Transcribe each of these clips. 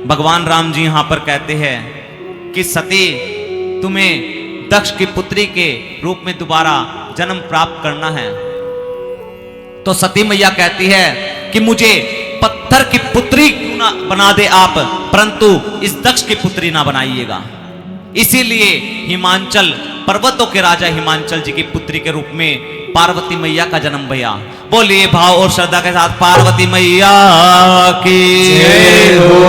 भगवान राम जी यहां पर कहते हैं कि सती तुम्हें दक्ष की पुत्री के रूप में दोबारा जन्म प्राप्त करना है। तो सती मैया कहती है कि मुझे पत्थर की पुत्री क्यों ना बना दे आप, परंतु इस दक्ष की पुत्री ना बनाइएगा। इसीलिए हिमांचल पर्वतों के राजा हिमांचल जी की पुत्री के रूप में पार्वती मैया का जन्म भैया। बोलिए भाव और श्रद्धा के साथ पार्वती मैया की जय हो।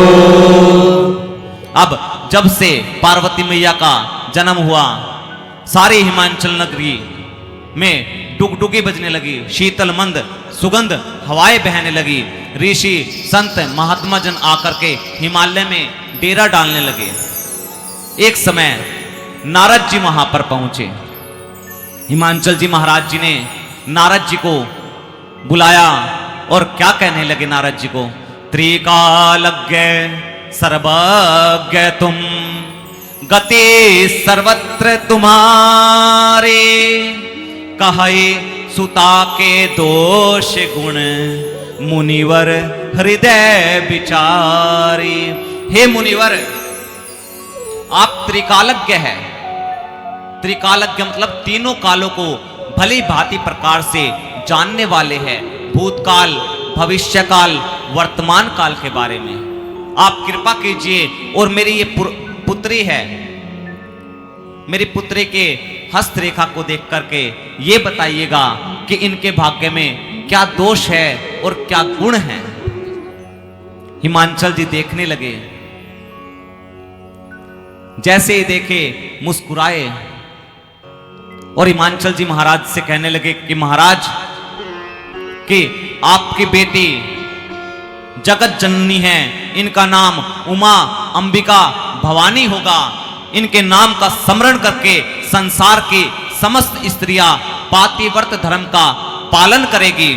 अब जब से पार्वती मैया का जन्म हुआ, सारी हिमांचल नगरी में डुगडुगी बजने लगी, शीतल मंद सुगंध हवाएं बहने लगी। ऋषि संत महात्मा जन आकर के हिमालय में डेरा डालने लगे। एक समय नारद जी वहां पर पहुंचे। हिमांचल जी महाराज जी ने नारद जी को बुलाया और क्या कहने लगे नारद जी को, त्रिकालज्ञ सर्वज्ञ तुम, गति सर्वत्र तुम्हारे, कहे सुता के दोष गुण, मुनिवर हृदय विचारी। हे मुनिवर, आप त्रिकालज्ञ है। त्रिकालज्ञ मतलब तीनों कालों को भली भांति प्रकार से जानने वाले हैं, भूतकाल, भविष्यकाल, वर्तमान काल के बारे में। आप कृपा कीजिए और मेरी ये पुत्री है, मेरी पुत्री के हस्तरेखा को देख करके ये बताइएगा कि इनके भाग्य में क्या दोष है और क्या गुण है। हिमांचल जी देखने लगे, जैसे ही देखे मुस्कुराए और हिमांचल जी महाराज से कहने लगे कि महाराज कि आपकी बेटी जगत जननी है, इनका नाम उमा अंबिका भवानी होगा। इनके नाम का स्मरण करके संसार की समस्त स्त्रियां पातिव्रत धर्म का पालन करेगी।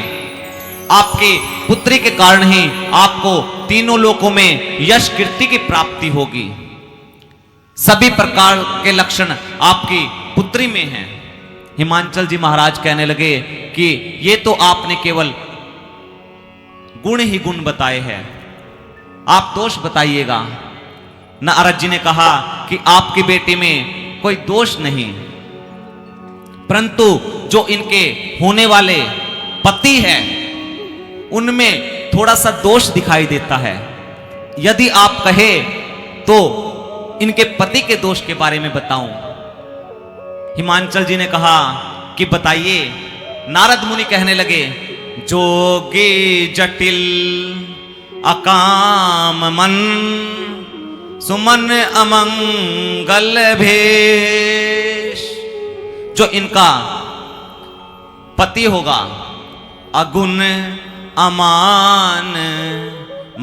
आपकी पुत्री के कारण ही आपको तीनों लोकों में यश कीर्ति की प्राप्ति होगी। सभी प्रकार के लक्षण आपकी पुत्री में हैं। हिमांचल जी महाराज कहने लगे कि ये तो आपने केवल गुण ही गुण बताए हैं, आप दोष बताइएगा। नारद जी ने कहा कि आपकी बेटी में कोई दोष नहीं, परंतु जो इनके होने वाले पति है उनमें थोड़ा सा दोष दिखाई देता है। यदि आप कहे तो इनके पति के दोष के बारे में बताऊं। हिमांचल जी ने कहा कि बताइए। नारद मुनि कहने लगे, जोगी जटिल अकाम मन, सुमन अमंगल भेष। जो इनका पति होगा अगुण अमान,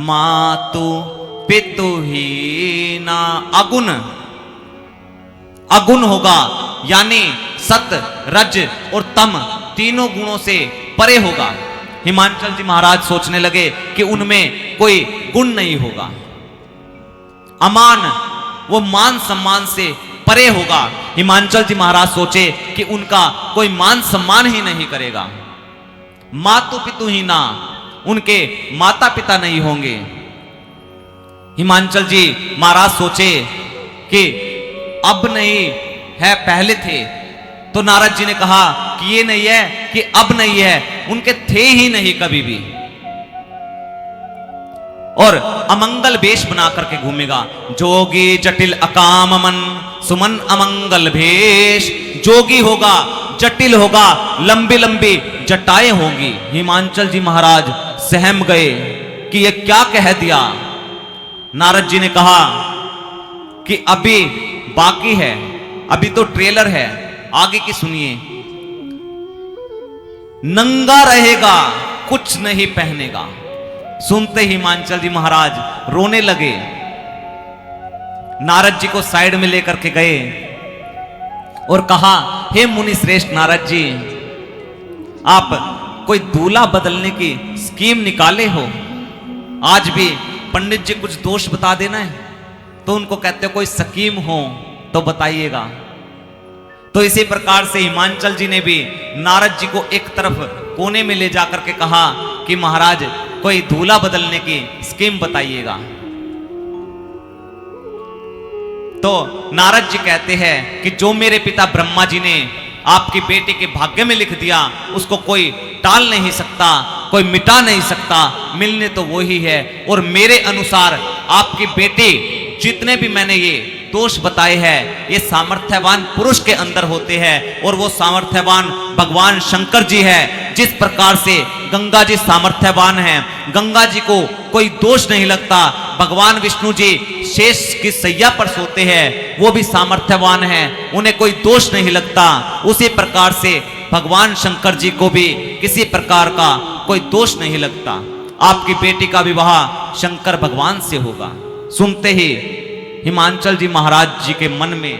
मातु पितु ही ना। अगुण, अगुण होगा यानी सत रज और तम तीनों गुणों से परे होगा। हिमांचल जी महाराज सोचने लगे कि उनमें कोई गुण नहीं होगा। अमान, वो मान सम्मान से परे होगा। हिमांचल जी महाराज सोचे कि उनका कोई मान सम्मान ही नहीं करेगा। मातु पितु ही ना, उनके माता पिता नहीं होंगे। हिमांचल जी महाराज सोचे कि अब नहीं है, पहले थे। तो नारद जी ने कहा कि ये नहीं है कि अब नहीं है, उनके थे ही नहीं कभी भी। और अमंगल वेश बना करके घूमेगा। जोगी जटिल अकाम मन, सुमन अमंगल भेष। जोगी होगा, जटिल होगा, लंबी लंबी जटाएं होंगी। हिमांचल जी महाराज सहम गए कि ये क्या कह दिया। नारद जी ने कहा कि अभी बाकी है, अभी तो ट्रेलर है, आगे की सुनिए। नंगा रहेगा, कुछ नहीं पहनेगा। सुनते ही हिमांचल जी महाराज रोने लगे। नारद जी को साइड में लेकर के गए और कहा, हे मुनि श्रेष्ठ नारद जी, आप कोई दूल्हा बदलने की स्कीम निकाले हो। आज भी पंडित जी कुछ दोष बता देना है तो उनको कहते हो कोई स्कीम हो तो बताइएगा। तो इसी प्रकार से हिमांचल जी ने भी नारद जी को एक तरफ कोने में ले जाकर के कहा कि महाराज कोई दूल्हा बदलने की स्कीम बताइएगा। तो नारद जी कहते हैं कि जो मेरे पिता ब्रह्मा जी ने आपकी बेटी के भाग्य में लिख दिया उसको कोई टाल नहीं सकता, कोई मिटा नहीं सकता, मिलने तो वो ही है। और मेरे अनुसार आपकी बेटी जितने भी मैंने ये दोष बताए हैं ये सामर्थ्यवान पुरुष के अंदर होते हैं और वो सामर्थ्यवान भगवान शंकर जी है। जिस प्रकार से गंगा जी सामर्थ्यवान हैं, गंगा जी को कोई दोष नहीं लगता, भगवान विष्णु जी शेष की सैया पर सोते हैं वो भी सामर्थ्यवान हैं, उन्हें कोई दोष नहीं लगता। उसी प्रकार से भगवान शंकर जी को भी किसी प्रकार का कोई दोष नहीं लगता। आपकी बेटी का विवाह शंकर भगवान से होगा। सुनते ही हिमांचल जी महाराज जी के मन में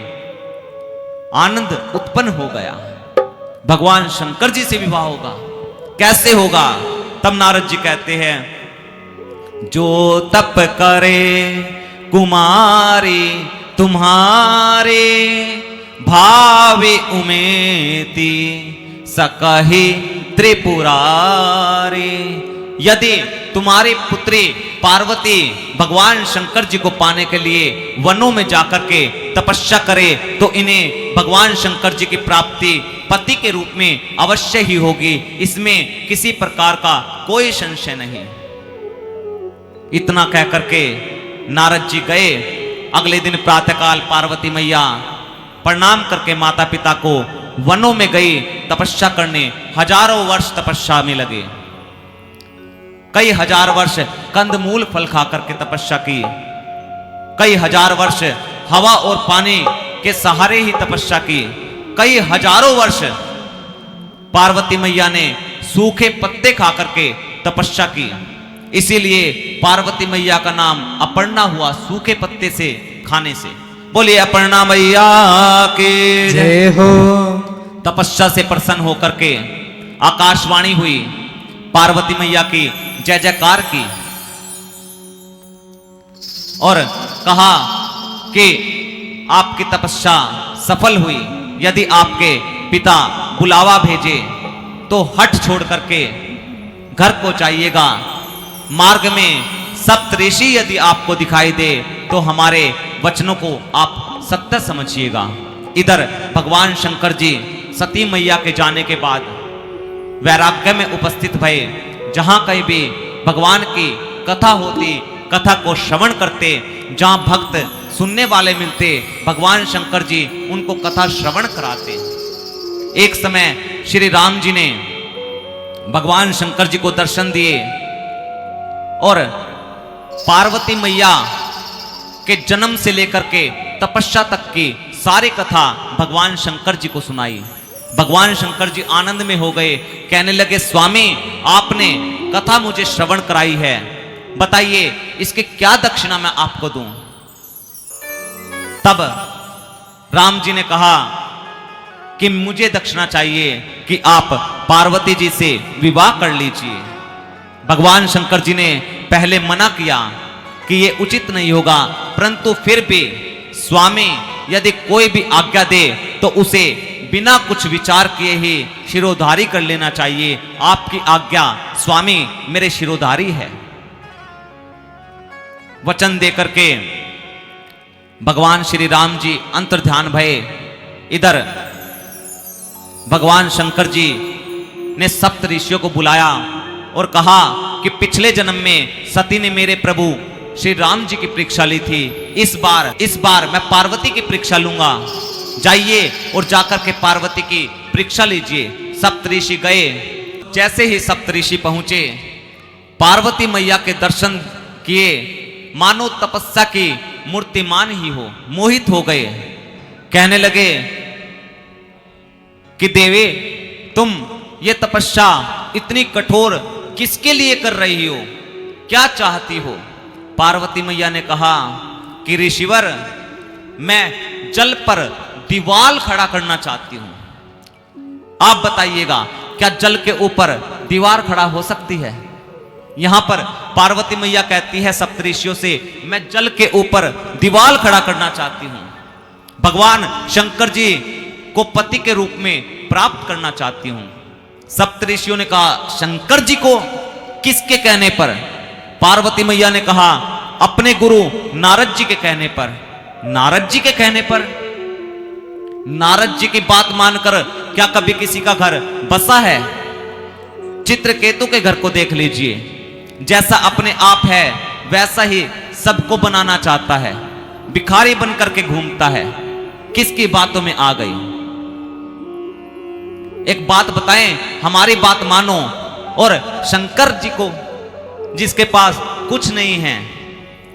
आनंद उत्पन्न हो गया। भगवान शंकर जी से विवाह होगा, कैसे होगा? तब नारद जी कहते हैं, जो तप करे कुमारी तुम्हारे भावे उमेती सकहि त्रिपुरारी। यदि तुम्हारी पुत्री पार्वती भगवान शंकर जी को पाने के लिए वनों में जाकर के तपस्या करे तो इन्हें भगवान शंकर जी की प्राप्ति पति के रूप में अवश्य ही होगी, इसमें किसी प्रकार का कोई संशय नहीं। इतना कह करके नारद जी गए। अगले दिन प्रातःकाल पार्वती मैया प्रणाम करके माता पिता को वनों में गई तपस्या करने। हजारों वर्ष तपस्या में लगे, कई हजार वर्ष कंदमूल फल खा करके तपस्या की, कई हजार वर्ष हवा और पानी के सहारे ही तपस्या की, कई हजारों वर्ष पार्वती मैया ने सूखे पत्ते खा करके तपस्या की। इसीलिए पार्वती मैया का नाम अपर्णा हुआ, सूखे पत्ते से खाने से। बोलिए अपर्णा मैया के जय हो। तपस्या से प्रसन्न होकर के आकाशवाणी हुई, पार्वती मैया की जय जयकार की और कहा कि आपकी तपस्या सफल हुई। यदि आपके पिता बुलावा भेजे तो हट छोड़ करके घर को जाइएगा। मार्ग में सप्तऋषि यदि आपको दिखाई दे तो हमारे वचनों को आप सत्य समझिएगा। इधर भगवान शंकर जी सती मैया के जाने के बाद वैराग्य में उपस्थित भये। जहां कहीं भी भगवान की कथा होती, कथा को श्रवण करते, जहां भक्त सुनने वाले मिलते, भगवान शंकर जी उनको कथा श्रवण कराते। एक समय श्री राम जी ने भगवान शंकर जी को दर्शन दिए और पार्वती मैया के जन्म से लेकर के तपस्या तक की सारी कथा भगवान शंकर जी को सुनाई। भगवान शंकर जी आनंद में हो गए, कहने लगे, स्वामी आपने कथा मुझे श्रवण कराई है, बताइए इसकी क्या दक्षिणा मैं आपको दूं? तब राम जी ने कहा कि मुझे दक्षिणा चाहिए कि आप पार्वती जी से विवाह कर लीजिए। भगवान शंकर जी ने पहले मना किया कि यह उचित नहीं होगा, परंतु फिर भी स्वामी यदि कोई भी आज्ञा दे तो उसे बिना कुछ विचार किए ही शिरोधारी कर लेना चाहिए। आपकी आज्ञा स्वामी मेरे शिरोधारी है। वचन देकर के भगवान श्री राम जी अंतर्ध्यान भये। इधर भगवान शंकर जी ने सप्त ऋषियों को बुलाया और कहा कि पिछले जन्म में सती ने मेरे प्रभु श्री राम जी की परीक्षा ली थी, इस बार मैं पार्वती की परीक्षा लूंगा। जाइए और जाकर के पार्वती की परीक्षा लीजिए। सप्तऋषि गए। जैसे ही सप्तऋषि पहुंचे, पार्वती मैया के दर्शन किए, मानो तपस्या की मूर्तिमान ही हो, मोहित हो गए। कहने लगे कि देवी तुम ये तपस्या इतनी कठोर किसके लिए कर रही हो, क्या चाहती हो? पार्वती मैया ने कहा कि ऋषिवर मैं जल पर दीवार खड़ा करना चाहती हूं। आप बताइएगा क्या जल के ऊपर दीवार खड़ा हो सकती है? यहां पर पार्वती मैया कहती है सप्तऋषियों से, मैं जल के ऊपर दीवार खड़ा करना चाहती हूं। भगवान शंकर जी को पति के रूप में प्राप्त करना चाहती हूं। सप्तऋषियों ने कहा शंकर जी को? किसके कहने पर? पार्वती मैया ने कहा अपने गुरु नारद जी के कहने पर। नारद जी के कहने पर? नारद जी की बात मानकर क्या कभी किसी का घर बसा है? चित्रकेतु के घर को देख लीजिए, जैसा अपने आप है वैसा ही सबको बनाना चाहता है, भिखारी बनकर के घूमता है। किसकी बातों में आ गई? एक बात बताएं, हमारी बात मानो। और शंकर जी को, जिसके पास कुछ नहीं है,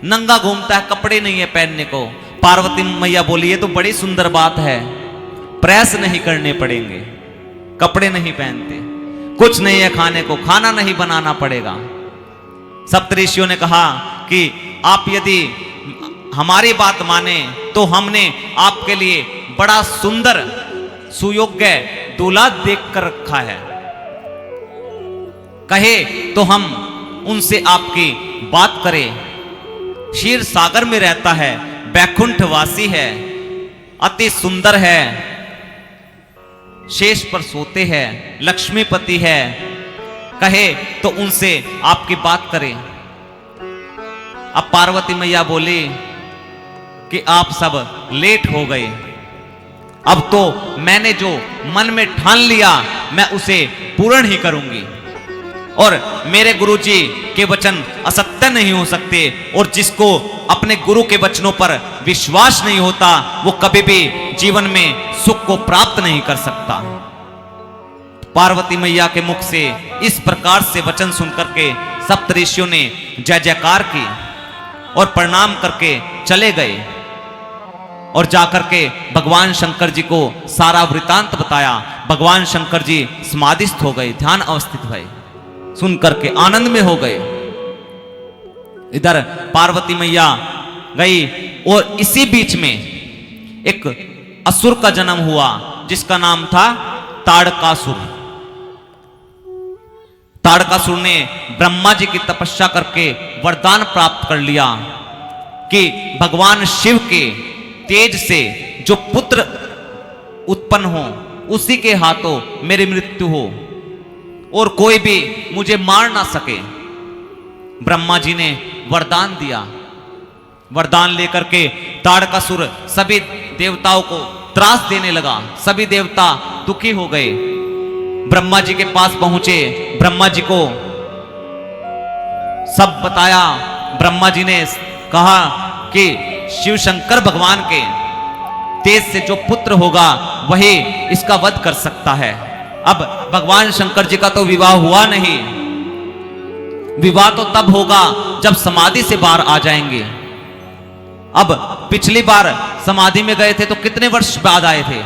नंगा घूमता है, कपड़े नहीं है पहनने को, पार्वती मैया बोली ये तो बड़ी सुंदर बात है, प्रेस नहीं करने पड़ेंगे, कपड़े नहीं पहनते, कुछ नहीं है खाने को, खाना नहीं बनाना पड़ेगा। सप्तऋषियों ने कहा कि आप यदि हमारी बात माने तो हमने आपके लिए बड़ा सुंदर सुयोग्य दूल्हा देख कर रखा है, कहे तो हम उनसे आपकी बात करें। क्षीर सागर में रहता है, बैकुंठ वासी है, अति सुंदर है, शेष पर सोते हैं, लक्ष्मीपति है, कहे तो उनसे आपकी बात करें। अब पार्वती मैया बोली कि आप सब लेट हो गए, अब तो मैंने जो मन में ठान लिया मैं उसे पूर्ण ही करूंगी, और मेरे गुरुजी के वचन असत्य नहीं हो सकते, और जिसको अपने गुरु के वचनों पर विश्वास नहीं होता वो कभी भी जीवन में सुख को प्राप्त नहीं कर सकता। पार्वती मैया के मुख से इस प्रकार से वचन सुनकर के सप्तऋषियों ने जय जयकार की और प्रणाम करके चले गए, और जाकर के भगवान शंकर जी को सारा वृतांत बताया। भगवान शंकर जी समाधिस्थ हो गए, ध्यान अवस्थित भए, सुन करके आनंद में हो गए। इधर पार्वती मैया गई, और इसी बीच में एक असुर का जन्म हुआ जिसका नाम था ताड़कासुर। ताड़कासुर ने ब्रह्मा जी की तपस्या करके वरदान प्राप्त कर लिया कि भगवान शिव के तेज से जो पुत्र उत्पन्न हो उसी के हाथों मेरी मृत्यु हो, और कोई भी मुझे मार ना सके। ब्रह्मा जी ने वरदान दिया। वरदान लेकर के ताड़कासुर सभी देवताओं को त्रास देने लगा, सभी देवता दुखी हो गए। ब्रह्मा जी के पास पहुंचे, ब्रह्मा जी को सब बताया। ब्रह्मा जी ने कहा कि शिव शंकर भगवान के तेज से जो पुत्र होगा वही इसका वध कर सकता है। अब भगवान शंकर जी का तो विवाह हुआ नहीं, विवाह तो तब होगा जब समाधि से बाहर आ जाएंगे। अब पिछली बार समाधि में गए थे तो कितने वर्ष बाद आए थे?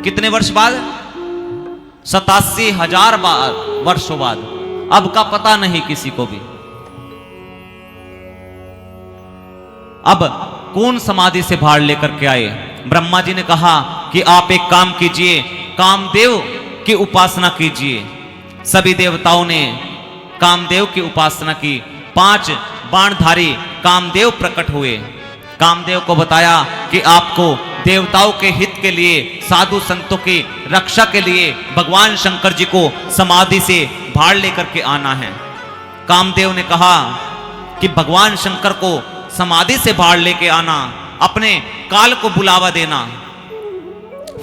कितने वर्ष बाद? 87,000 वर्षों बाद। अब का पता नहीं किसी को भी। अब कौन समाधि से बाहर लेकर के आए? ब्रह्मा जी ने कहा कि आप एक काम कीजिए, कामदेव की उपासना कीजिए। सभी देवताओं ने कामदेव की उपासना की। 5 बाणधारी कामदेव प्रकट हुए। कामदेव को बताया कि आपको देवताओं के हित के लिए, साधु संतों की रक्षा के लिए भगवान शंकर जी को समाधि से बाहर लेकर के आना है। कामदेव ने कहा कि भगवान शंकर को समाधि से बाहर लेके आना, अपने काल को बुलावा देना,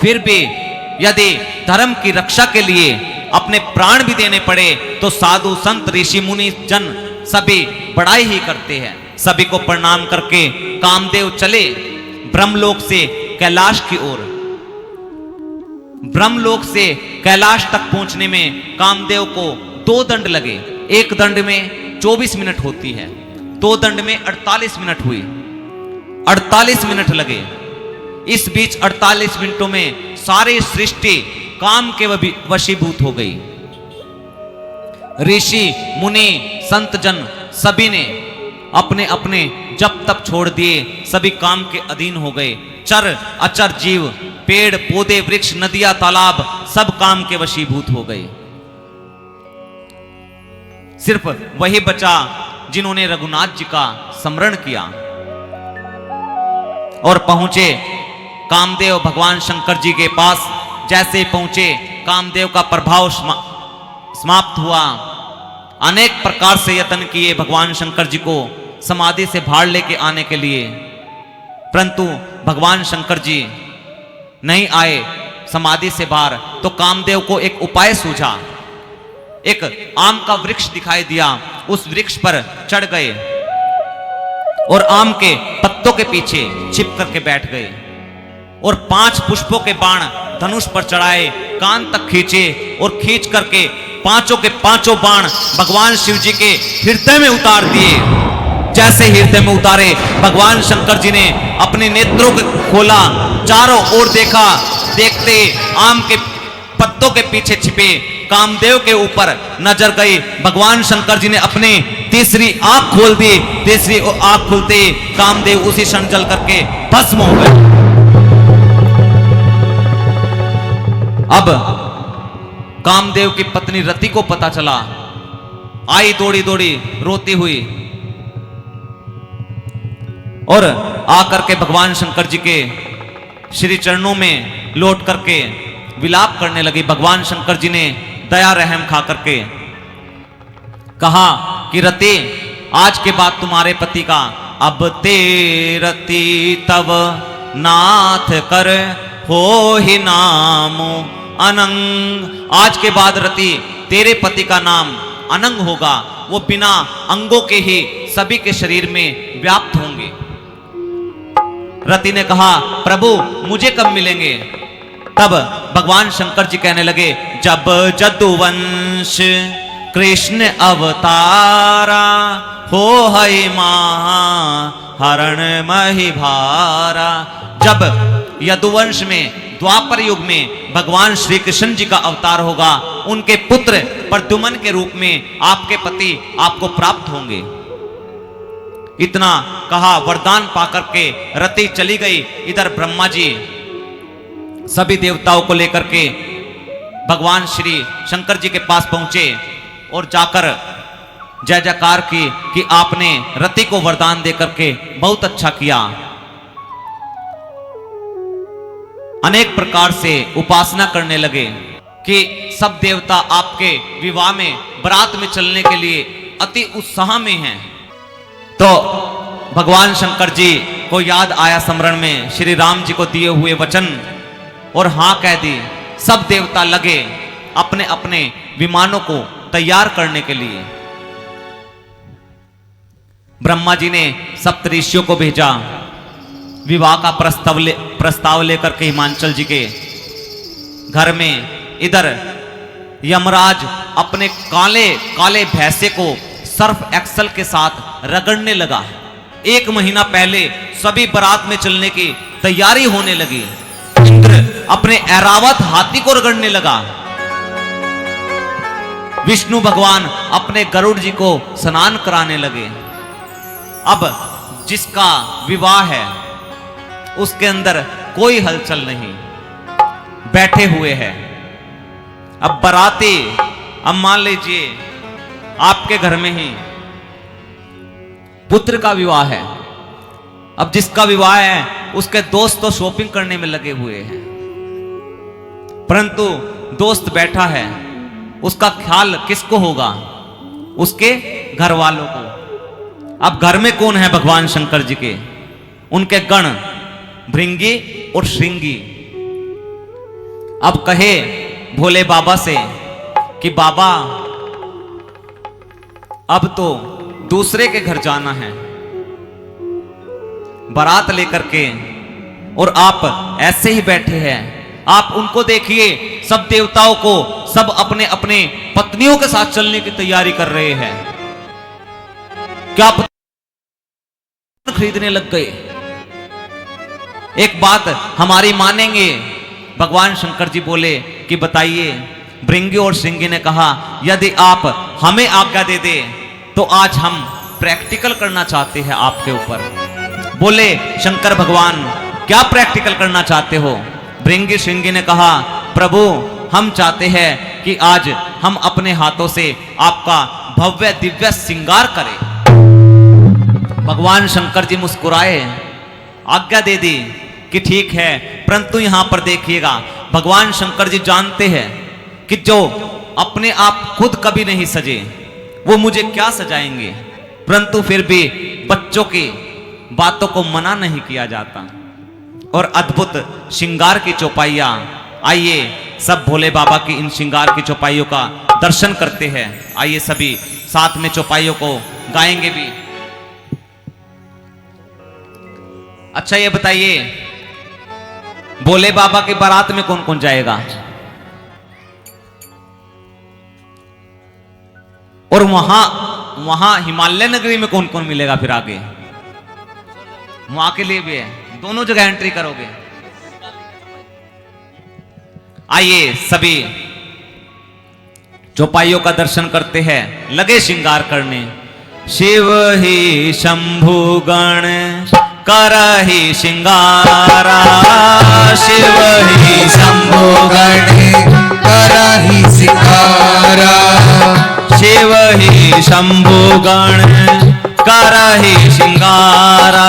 फिर भी यदि धर्म की रक्षा के लिए अपने प्राण भी देने पड़े तो साधु संत ऋषि मुनि जन सभी बड़ाई ही करते हैं। सभी को प्रणाम करके कामदेव चले ब्रह्मलोक से कैलाश की ओर। ब्रह्मलोक से कैलाश तक पहुंचने में कामदेव को 2 दंड लगे। एक दंड में 24 मिनट होती है, 2 दंड में 48 मिनट हुई, 48 मिनट लगे। इस बीच 48 मिनटों में सारी सृष्टि काम के वशीभूत हो गई। ऋषि मुनि संत जन सभी ने अपने अपने जप तप छोड़ दिए, सभी काम के अधीन हो गए। चर अचर जीव, पेड़ पौधे वृक्ष नदियां तालाब सब काम के वशीभूत हो गए। सिर्फ वही बचा जिन्होंने रघुनाथ जी का स्मरण किया और पहुंचे कामदेव भगवान शंकर जी के पास। जैसे पहुंचे कामदेव का प्रभाव समाप्त हुआ। अनेक प्रकार से यत्न किए भगवान शंकर जी को समाधि से बाहर लेके आने के लिए, परंतु भगवान शंकर जी नहीं आए समाधि से बाहर। तो कामदेव को एक उपाय सूझा। एक आम का वृक्ष दिखाई दिया, उस वृक्ष पर चढ़ गए और आम के पत्तों के पीछे छिप करके बैठ गए और 5 पुष्पों के बाण धनुष पर चढ़ाए, कान तक खींचे और खींच करके पांचों के पांचों बाण भगवान शिव जी के हृदय में उतार दिए। जैसे हृदय में उतारे, भगवान शंकर जी ने अपने नेत्रों को खोला, चारों ओर देखा। देखते आम के पत्तों के पीछे छिपे कामदेव के ऊपर नजर गई। भगवान शंकर जी ने अपने तीसरी आंख खोल दी। तीसरी आंख खुलते कामदेव उसी क्षण जल करके भस्म हो गए। अब कामदेव की पत्नी रति को पता चला, आई दौड़ी दौड़ी रोती हुई और आकर के भगवान शंकर जी के श्री चरणों में लौट करके विलाप करने लगी। भगवान शंकर जी ने दया रहम खा करके कहा कि रति, आज के बाद तुम्हारे पति का अब ते रति तब नाथ कर हो ही नाम अनंग। आज के बाद रति तेरे पति का नाम अनंग होगा, वो बिना अंगों के ही सभी के शरीर में व्याप्त होंगे। रति ने कहा, प्रभु मुझे कब मिलेंगे? तब भगवान शंकर जी कहने लगे, जब जदुवंश कृष्ण अवतारा हो हई महा हरण मही भारा। जब यदुवंश में द्वापर युग में भगवान श्री कृष्ण जी का अवतार होगा, उनके पुत्र प्रद्युम्न के रूप में आपके पति आपको प्राप्त होंगे। इतना कहा, वरदान पाकर के रति चली गई। इधर ब्रह्मा जी सभी देवताओं को लेकर के भगवान श्री शंकर जी के पास पहुंचे और जाकर जय जयकार की कि आपने रति को वरदान देकर के बहुत अच्छा किया। अनेक प्रकार से उपासना करने लगे कि सब देवता आपके विवाह में बारात में चलने के लिए अति उत्साह में हैं। तो भगवान शंकर जी को याद आया स्मरण में श्री राम जी को दिए हुए वचन और हां कह दी। सब देवता लगे अपने अपने विमानों को तैयार करने के लिए। ब्रह्मा जी ने सप्तऋषियों को भेजा विवाह का प्रस्ताव लेकर के हिमांचल जी के घर में। इधर यमराज अपने काले काले भैंसे को सर्फ एक्सल के साथ रगड़ने लगा। 1 महीना पहले सभी बारात में चलने की तैयारी होने लगी। इंद्र अपने ऐरावत हाथी को रगड़ने लगा। विष्णु भगवान अपने गरुड़ जी को स्नान कराने लगे। अब जिसका विवाह है उसके अंदर कोई हलचल नहीं, बैठे हुए हैं। अब बाराती, अब मान लीजिए आपके घर में ही पुत्र का विवाह है। अब जिसका विवाह है उसके दोस्त तो शॉपिंग करने में लगे हुए हैं, परंतु दोस्त बैठा है, उसका ख्याल किसको होगा? उसके घर वालों को। अब घर में कौन है? भगवान शंकर जी के उनके गण भृंगी और श्रृंगी। अब कहे भोले बाबा से कि बाबा अब तो दूसरे के घर जाना है बारात लेकर के, और आप ऐसे ही बैठे हैं। आप उनको देखिए, सब देवताओं को, सब अपने अपने पत्नियों के साथ चलने की तैयारी कर रहे हैं। क्या खरीदने लग गए? एक बात हमारी मानेंगे? भगवान शंकर जी बोले कि बताइए। भृंगी और श्रृंगी ने कहा, यदि आप हमें आज्ञा दे दे तो आज हम प्रैक्टिकल करना चाहते हैं आपके ऊपर। बोले शंकर भगवान, क्या प्रैक्टिकल करना चाहते हो? भृंगी श्रृंगी ने कहा, प्रभु हम चाहते हैं कि आज हम अपने हाथों से आपका भव्य दिव्य श्रृंगार करें। भगवान शंकर जी मुस्कुराए, आज्ञा दे दी कि ठीक है, परंतु यहां पर देखिएगा, भगवान शंकर जी जानते हैं कि जो अपने आप खुद कभी नहीं सजे वो मुझे क्या सजाएंगे। परंतु फिर भी बच्चों की बातों को मना नहीं किया जाता। और अद्भुत श्रृंगार की चौपाइयां, आइए सब भोले बाबा की इन श्रृंगार की चौपाइयों का दर्शन करते हैं। आइए सभी साथ में चौपाइयों को गाएंगे भी। अच्छा ये बताइए, भोले बाबा की बारात में कौन कौन जाएगा? और वहां हिमालय नगरी में कौन कौन मिलेगा फिर आगे? वहां के लिए भी है, दोनों जगह एंट्री करोगे। आइए सभी चौपाइयों का दर्शन करते हैं, लगे श्रृंगार करने। शिव ही शंभु गण करहि श्रृंगारा, शिव ही शंभु गण करहि श्रृंगारा, शिव ही शंभु गण करहि श्रृंगारा,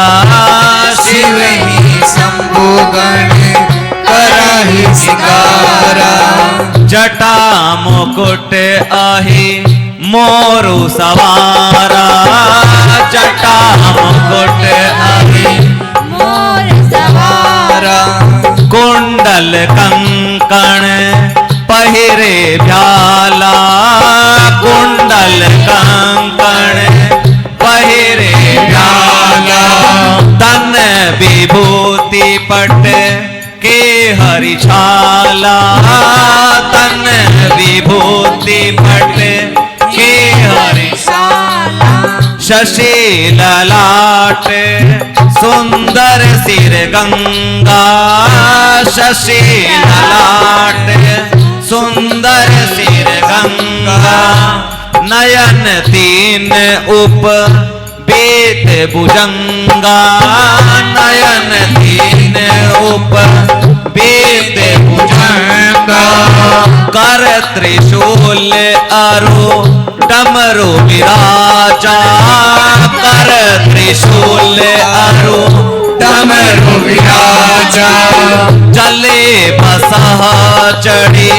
शिव ही शंभु गण करहि श्रृंगारा। जटा मुकुट अहि मोरु सवारा, जटा मुकुट अहि मोरु सवारा। कुंडल कंकण पहिरे भ्याला, कुंडल कंकण पहिरे भ्याला। तन विभूति पट के हरिछाला, तन विभूति पट के हरिछाला। शशि ललाट सुंदर सिर गंगा, शशि ललाट सुंदर सिर गंगा। नयन तीन उप बेत भुजंगा, नयन तीन उप बेत भुजंगा। कर त्रिशूल अरु डमरू विराजा, कर त्रिशूल अरु डमरू विराजा। चले बसह चढ़ी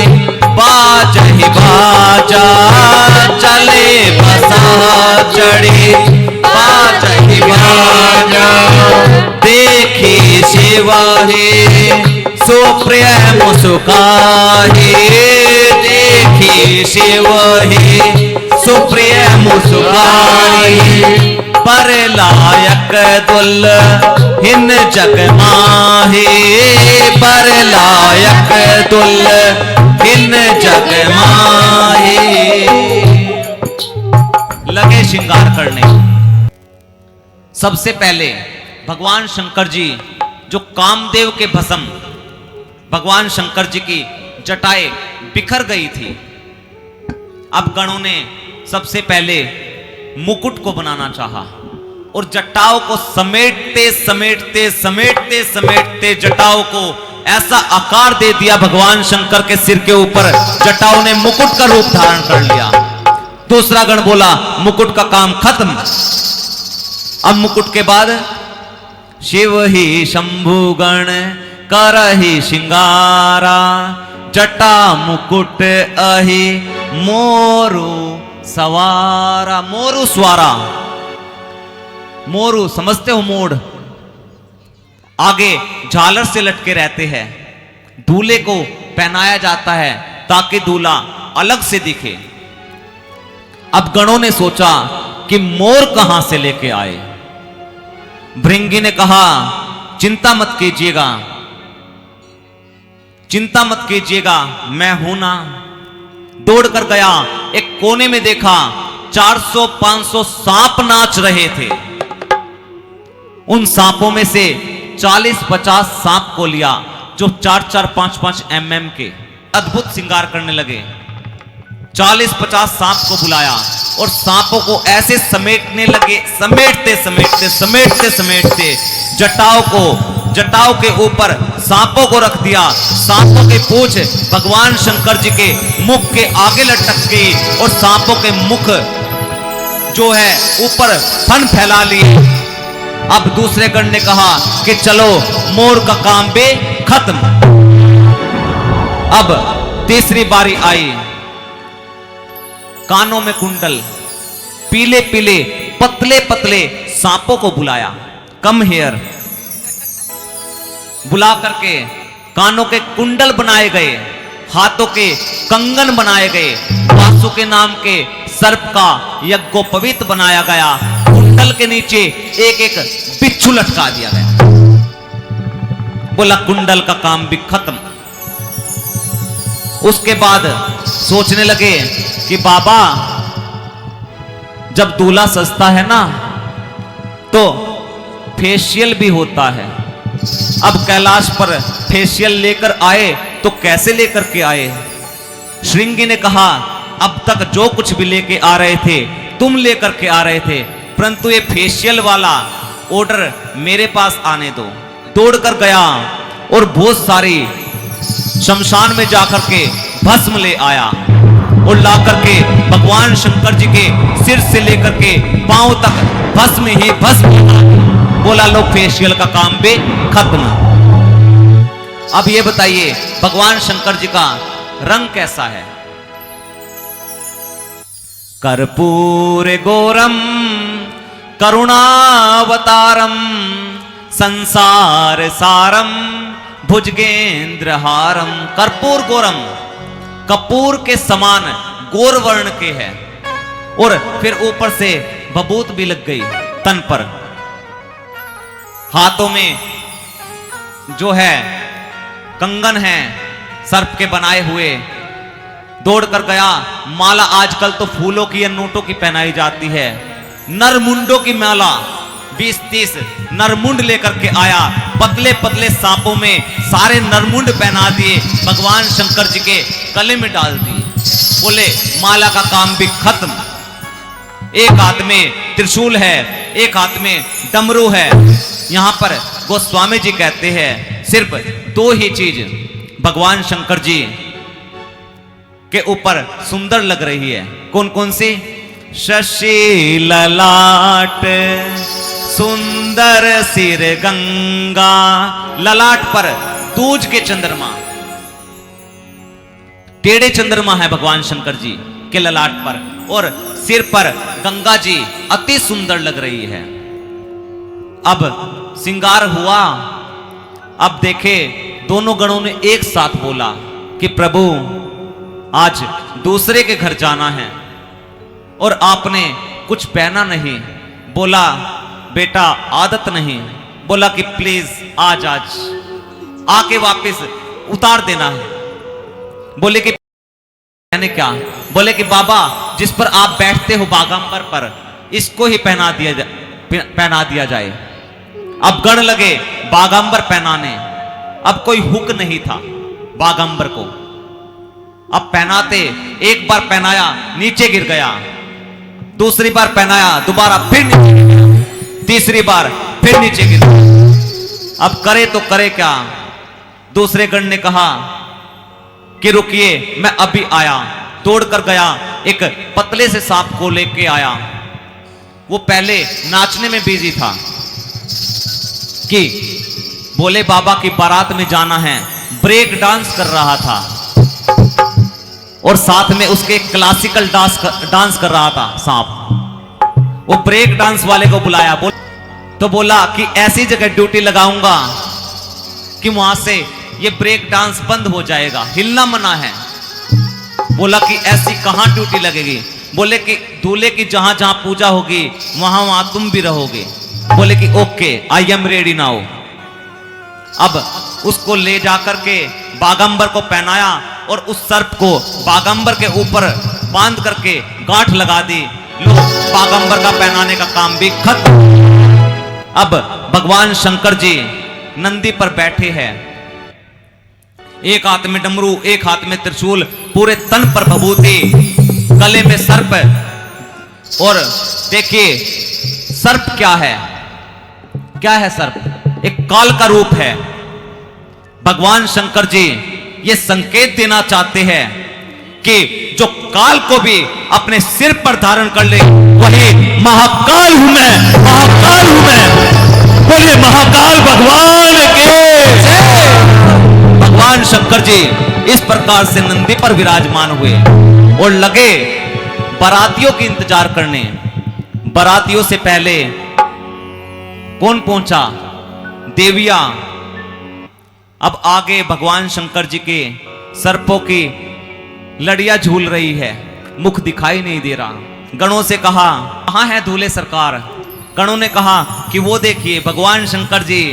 बाजहि बाजा, चले बसह चढ़ी बाजहि बाजा। देखी शिव हे सुप्रिय मुस्काहे, देखी शिव हे सुप्रिय मुस्काहे। पर लायक दुल्हिन जग माहे, पर लायक दुल्हिन जग माहे। लगे श्रृंगार करने। सबसे पहले भगवान शंकर जी जो कामदेव के भस्म, भगवान शंकर जी की जटाएं बिखर गई थी। अब गणों ने सबसे पहले मुकुट को बनाना चाहा और जटाओं को समेटते समेटते समेटते समेटते जटाओं को ऐसा आकार दे दिया भगवान शंकर के सिर के ऊपर, जटाओं ने मुकुट का रूप धारण कर लिया। दूसरा गण बोला मुकुट का काम खत्म। अब मुकुट के बाद शिव ही शंभु गण करहि श्रृंगारा, जटा मुकुट अहि मोरु सवारा। मोरु स्वारा, मोरु समझते हो मोड़, आगे झालर से लटके रहते हैं। दूल्हे को पहनाया जाता है ताकि दूल्हा अलग से दिखे। अब गणों ने सोचा कि मोर कहां से लेके आए। भृंगी ने कहा चिंता मत कीजिएगा, चिंता मत कीजिएगा, मैं हूं ना। दौड़ कर गया, एक कोने में देखा 400-500 सांप नाच रहे थे। उन सांपों में से 40-50 सांप को लिया जो 4-4, 5-5 mm के। अद्भुत श्रृंगार करने लगे। 40-50 सांप को बुलाया और सांपों को ऐसे समेटने लगे, समेटते समेटते समेटते समेटते जटाओं के ऊपर सांपों को रख दिया। सांपों के पूंछ भगवान शंकर जी के मुख के आगे लटक गई और सांपों के मुख जो है ऊपर फन फैला लिए। अब दूसरे गण ने कहा कि चलो मोर का काम भी खत्म। अब तीसरी बारी आई। कानों में कुंडल, पीले पीले पतले पतले सांपों को बुलाया कम हेयर बुला करके कानों के कुंडल बनाए गए, हाथों के कंगन बनाए गए, वासुके नाम के सर्प का यज्ञोपवीत बनाया गया, कुंडल के नीचे एक एक बिच्छू लटका दिया गया। बोला कुंडल का काम भी खत्म। उसके बाद सोचने लगे कि बाबा जब दूल्हा सजता है ना तो फेशियल भी होता है। अब कैलाश पर फेशियल लेकर आए तो कैसे लेकर के आए? श्रृंगी ने कहा अब तक जो कुछ भी लेके आ रहे थे तुम लेकर के आ रहे थे, परंतु ये फेशियल वाला ऑर्डर मेरे पास आने दो। दौड़ कर गया और बहुत सारी शमशान में जाकर के भस्म ले आया और ला करके भगवान शंकर जी के सिर से लेकर के पांव तक भस्म ही भस्म। बोला लो फेशियल का काम भी खत्म। अब ये बताइए भगवान शंकर जी का रंग कैसा है? कर्पूर गौरम करुणावतारम संसार सारम भुजगेंद्र हारम। कर्पूर गौरम, कपूर के समान गौर वर्ण के है, और फिर ऊपर से भभूत भी लग गई तन पर। हाथों में जो है कंगन है सर्प के बनाए हुए। दौड़ कर गया, माला आजकल तो फूलों की या नोटों की पहनाई जाती है, नरमुंडों की माला 20-30 नरमुंड लेकर के आया, पतले पतले सांपों में सारे नरमुंड पहना दिए, भगवान शंकर जी के गले में डाल दिए। बोले माला का काम भी खत्म। एक हाथ में त्रिशूल है, एक हाथ में डमरू है। यहां पर गोस्वामी जी कहते हैं सिर्फ 2 ही चीज भगवान शंकर जी के ऊपर सुंदर लग रही है। कौन कौन सी? शशि ललाट सुंदर सिर गंगा, ललाट पर दूज के चंद्रमा, टेढ़े चंद्रमा है भगवान शंकर जी के ललाट पर, और सिर पर गंगा जी अति सुंदर लग रही है। अब श्रृंगार हुआ। अब देखे दोनों गणों ने एक साथ बोला कि प्रभु आज दूसरे के घर जाना है और आपने कुछ पहना नहीं। बोला बेटा आदत नहीं। बोला कि प्लीज आज आके वापस उतार देना है। बोले कि मैंने क्या? बोले कि बाबा जिस पर आप बैठते हो बागंबर पर, इसको ही पहना दिया जाए। अब गण लगे बागंबर पहनाने। अब कोई हुक नहीं था बागंबर को। अब पहनाते, एक बार पहनाया नीचे गिर गया, दूसरी बार पहनाया दोबारा फिर नीचे गिर गया, तीसरी बार फिर नीचे गिर गया। अब करे तो करे क्या? दूसरे गण ने कहा कि रुकिए मैं अभी आया। दौड़ कर गया, एक पतले से सांप को लेके आया। वो पहले नाचने में बिजी था कि बोले बाबा की बारात में जाना है, ब्रेक डांस कर रहा था और साथ में उसके क्लासिकल डांस कर रहा था सांप। वो ब्रेक डांस वाले को बुलाया, तो बोला कि ऐसी जगह ड्यूटी लगाऊंगा कि वहां से ये ब्रेक डांस बंद हो जाएगा, हिलना मना है। बोला कि ऐसी कहां ड्यूटी लगेगी? बोले कि दूल्हे की जहां जहां पूजा होगी वहां वहां तुम भी रहोगे। बोले कि okay I am ready now. अब उसको ले जाकर के बागंबर को पहनाया और उस सर्प को बागंबर के ऊपर बांध करके गांठ लगा दी। लो बागंबर का पहनाने का काम भी खत्म। अब भगवान शंकर जी नंदी पर बैठे हैं, एक हाथ में डमरू, एक हाथ में त्रिशूल, पूरे तन पर भभूति, गले में सर्प। और देखिए सर्प क्या है? क्या है सर्प? एक काल का रूप है। भगवान शंकर जी ये संकेत देना चाहते हैं कि जो काल को भी अपने सिर पर धारण कर ले वही महाकाल हूं मैं, महाकाल हूं मैं। बोलिए महाकाल भगवान के। भगवान शंकर जी इस प्रकार से नंदी पर विराजमान हुए और लगे बारातियों की इंतजार करने। बारातियों से पहले कौन पहुंचा? देविया। अब आगे भगवान शंकर जी के सर्पों की लड़ियां झूल रही है, मुख दिखाई नहीं दे रहा। गणों से कहा कहां है दूल्हे सरकार? गणों ने कहा कि वो देखिए भगवान शंकर जी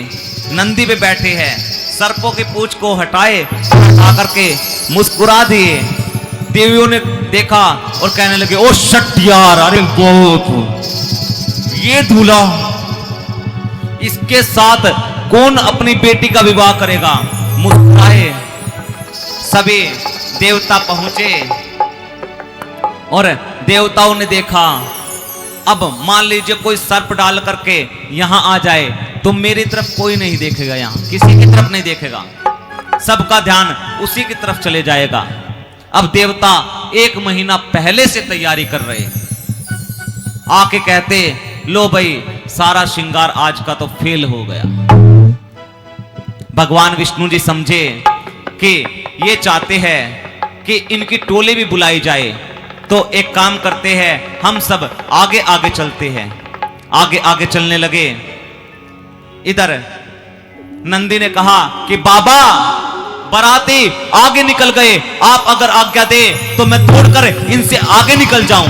नंदी पे बैठे हैं, सर्पों की पूंछ को हटाए, हटा करके मुस्कुरा दिए। देवियों ने देखा और कहने लगे ओ शट यार, अरे बहुत ये दूल्हा, इसके साथ कौन अपनी बेटी का विवाह करेगा? मुस्कुराए। सभी देवता पहुंचे और देवताओं ने देखा, अब मान लीजिए कोई सर्प डाल करके यहां आ जाए तो मेरी तरफ कोई नहीं देखेगा, यहां किसी की तरफ नहीं देखेगा, सबका ध्यान उसी की तरफ चले जाएगा। अब देवता 1 महीना पहले से तैयारी कर रहे, आके कहते लो भाई सारा श्रृंगार आज का तो फेल हो गया। भगवान विष्णु जी समझे कि ये चाहते हैं कि इनकी टोली भी बुलाई जाए, तो एक काम करते हैं, हम सब आगे आगे चलते हैं। आगे आगे चलने लगे। इधर नंदी ने कहा कि बाबा बाराती आगे निकल गए, आप अगर आज्ञा दे तो मैं तोड़कर इनसे आगे निकल जाऊं।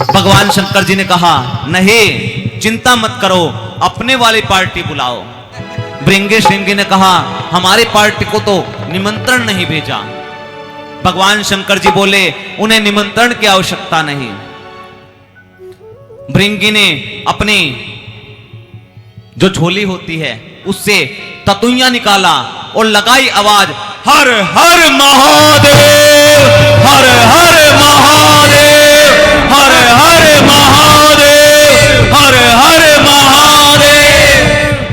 भगवान शंकर जी ने कहा नहीं, चिंता मत करो, अपने वाली पार्टी बुलाओ। भृंगी श्रृंगी ने कहा हमारी पार्टी को तो निमंत्रण नहीं भेजा। भगवान शंकर जी बोले उन्हें निमंत्रण की आवश्यकता नहीं। भृंगी ने अपनी जो झोली होती है उससे ततुइया निकाला और लगाई आवाज, हर हर महादेव, हर हर महादेव, हर हर महादेव, हर हर महादेव।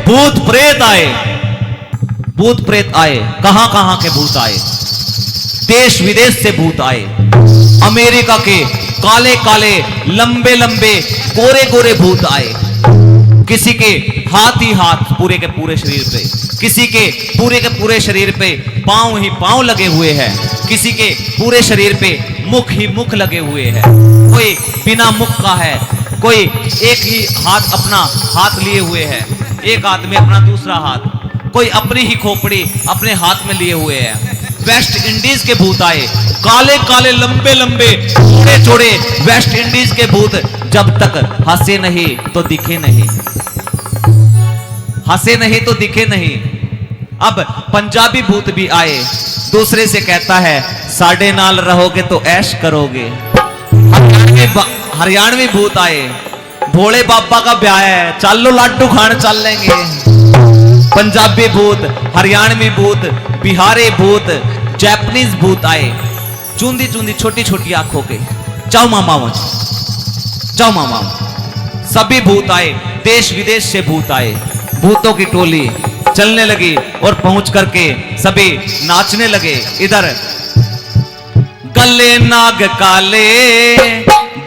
भूत प्रेत आए, भूत प्रेत आए, कहां कहां के भूत आए, देश विदेश से भूत आए। अमेरिका के काले काले लंबे लंबे गोरे गोरे भूत आए। किसी के हाथ ही हाथ पूरे के पूरे शरीर पे, किसी के पूरे शरीर पे पांव ही पांव लगे हुए हैं, किसी के पूरे शरीर पे मुख ही मुख लगे हुए हैं। कोई बिना मुख का है, कोई एक ही हाथ अपना हाथ लिए हुए है, एक हाथ में अपना दूसरा हाथ, कोई अपनी ही खोपड़ी अपने हाथ में लिए हुए है। वेस्ट इंडीज के भूत आए, काले काले लंबे लंबे छोटे छोटे वेस्ट इंडीज के भूत। जब तक हंसे नहीं तो दिखे नहीं, हंसे नहीं तो दिखे नहीं। अब पंजाबी भूत भी आए, दूसरे से कहता है साढ़े नाल रहोगे तो ऐश करोगे। हरियाणवी भूत आए, भोले बाबा का ब्याह है, चलो लाडू खान चल लेंगे। पंजाबी भूत, हरियाणवी भूत, बिहारी भूत, जैपनीज भूत आए, चूंदी चूंदी छोटी छोटी आंखों के, जाओ मामा जाओ मामा। सभी भूत आए, देश विदेश से भूत आए। भूतों की टोली चलने लगी और पहुंच करके सभी नाचने लगे। इधर गले नाग काले